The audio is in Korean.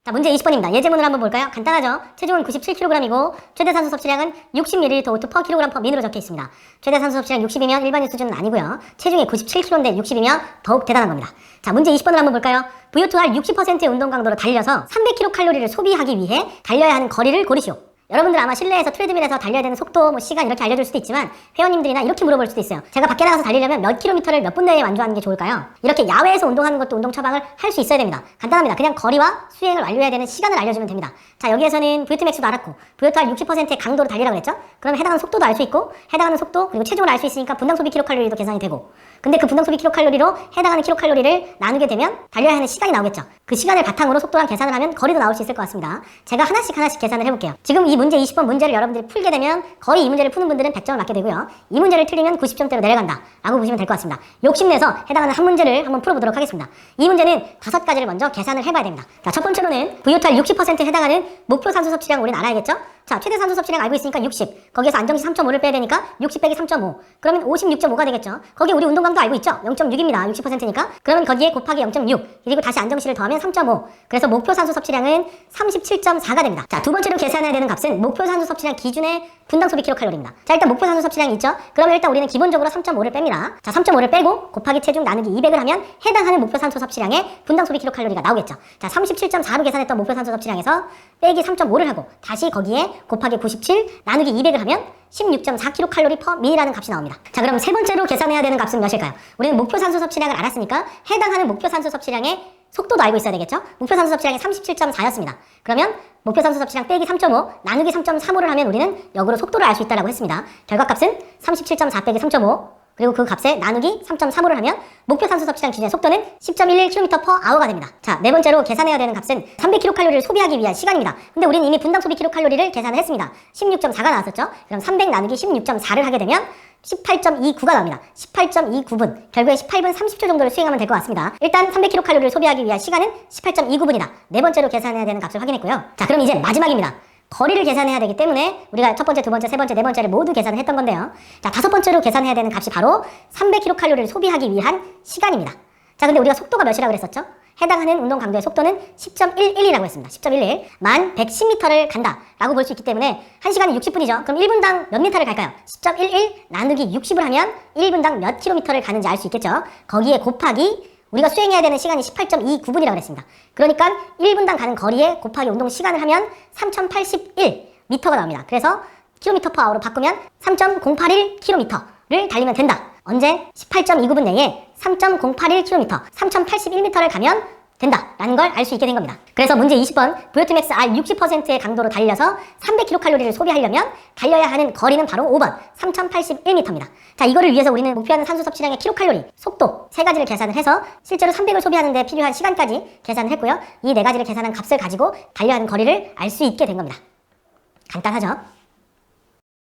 자, 문제 20번입니다. 예제문을 한번 볼까요? 간단하죠? 체중은 97kg이고 최대 산소 섭취량은 60ml O2 per kg per min으로 적혀 있습니다. 최대 산소 섭취량 60이면 일반인 수준은 아니고요. 체중이 97kg인데 60이면 더욱 대단한 겁니다. 자, 문제 20번을 한번 볼까요? VO2할 60%의 운동 강도로 달려서 300kcal를 소비하기 위해 달려야 하는 거리를 고르시오. 여러분들 아마 실내에서 트레드밀에서 달려야 되는 속도, 시간 이렇게 알려줄 수도 있지만 회원님들이나 이렇게 물어볼 수도 있어요. 제가 밖에 나가서 달리려면 몇 킬로미터를 몇 분 내에 완주하는 게 좋을까요? 이렇게 야외에서 운동하는 것도 운동 처방을 할 수 있어야 됩니다. 간단합니다. 그냥 거리와 수행을 완료해야 되는 시간을 알려주면 됩니다. 자, 여기에서는 VO2max도 알았고 VO2할 60%의 강도로 달리라고 했죠? 그럼 해당하는 속도도 알 수 있고 해당하는 속도 그리고 체중을 알 수 있으니까 분당 소비 킬로칼로리도 계산이 되고, 근데 그 분당 소비 킬로칼로리로 해당하는 킬로칼로리를 나누게 되면 달려야 하는 시간이 나오겠죠. 그 시간을 바탕으로 속도랑 계산을 하면 거리도 나올 수 있을 것 같습니다. 제가 하나씩 계산을 해볼게요. 지금 이 문제 20번 문제를 여러분들이 풀게 되면 거의 이 문제를 푸는 분들은 100점을 맞게 되고요. 이 문제를 틀리면 90점대로 내려간다 라고 보시면 될 것 같습니다. 욕심내서 해당하는 한 문제를 한번 풀어보도록 하겠습니다. 이 문제는 5가지를 먼저 계산을 해봐야 됩니다. 자, 첫 번째로는 VO2할 60%에 해당하는 목표 산소 섭취량을 우리는 알아야겠죠? 자, 최대 산소 섭취량 알고 있으니까 60, 거기에서 안정시 3.5를 빼야 되니까 60 빼기 3.5, 그러면 56.5가 되겠죠. 거기 우리 운동강도 알고 있죠? 0.6입니다. 60%니까. 그러면 거기에 곱하기 0.6, 그리고 다시 안정시를 더하면 3.5, 그래서 목표 산소 섭취량은 37.4가 됩니다. 자, 두 번째로 계산해야 되는 값은 목표 산소 섭취량 기준의 분당 소비 킬로칼로리입니다. 자, 일단 목표 산소 섭취량이 있죠? 그러면 일단 우리는 기본적으로 3.5를 뺍니다. 자, 3.5를 빼고 곱하기 체중 나누기 200을 하면 해당하는 목표 산소 섭취량의 분당 소비 킬로칼로리가 나오겠죠. 자, 37.4로 계산했던 목표 산소 섭취량에서 빼기 3.5를 하고 다시 거기에 곱하기 97 나누기 200을 하면 16.4kcal per min이라는 값이 나옵니다. 자, 그럼 세 번째로 계산해야 되는 값은 몇일까요? 우리는 목표 산소 섭취량을 알았으니까 해당하는 목표 산소 섭취량의 속도도 알고 있어야 되겠죠? 목표 산소 섭취량이 37.4였습니다. 그러면 목표 산소 섭취량 빼기 3.5 나누기 3.35를 하면 우리는 역으로 속도를 알 수 있다고 했습니다. 결과값은 37.4 빼기 3.5 그리고 그 값에 나누기 3.35를 하면 목표 산소 섭취량 기준의 속도는 10.11km/h가 됩니다. 자, 네 번째로 계산해야 되는 값은 300kcal를 소비하기 위한 시간입니다. 근데 우리는 이미 분당 소비 킬로칼로리를 계산을 했습니다. 16.4가 나왔었죠? 그럼 300 나누기 16.4를 하게 되면 18.29가 나옵니다. 18.29분. 결국에 18분 30초 정도를 수행하면 될 것 같습니다. 일단 300kcal를 소비하기 위한 시간은 18.29분이다. 네 번째로 계산해야 되는 값을 확인했고요. 자, 그럼 이제 마지막입니다. 거리를 계산해야 되기 때문에 우리가 첫 번째, 두 번째, 세 번째, 네 번째를 모두 계산을 했던 건데요. 자, 다섯 번째로 계산해야 되는 값이 바로 300kcal를 소비하기 위한 시간입니다. 자, 근데 우리가 속도가 몇이라고 그랬었죠? 해당하는 운동 강도의 속도는 10.11이라고 했습니다. 10.11. 만 110m를 간다 라고 볼 수 있기 때문에 1시간이 60분이죠. 그럼 1분당 몇 미터를 갈까요? 10.11 나누기 60을 하면 1분당 몇 킬로미터를 가는지 알 수 있겠죠. 거기에 곱하기 우리가 수행해야 되는 시간이 18.29분이라고 그랬습니다. 그러니까 1분당 가는 거리에 곱하기 운동 시간을 하면 3081m가 나옵니다. 그래서 km/h로 바꾸면 3.081km를 달리면 된다. 언제? 18.29분 내에 3.081km, 3081m를 가면 된다라는 걸 알 수 있게 된 겁니다. 그래서 문제 20번 VO2max R 60%의 강도로 달려서 300kcal를 소비하려면 달려야 하는 거리는 바로 5번 3081m입니다. 자, 이거를 위해서 우리는 목표하는 산소 섭취량의 킬로칼로리, 속도 세 가지를 계산을 해서 실제로 300을 소비하는 데 필요한 시간까지 계산을 했고요. 이 네 가지를 계산한 값을 가지고 달려야 하는 거리를 알 수 있게 된 겁니다. 간단하죠?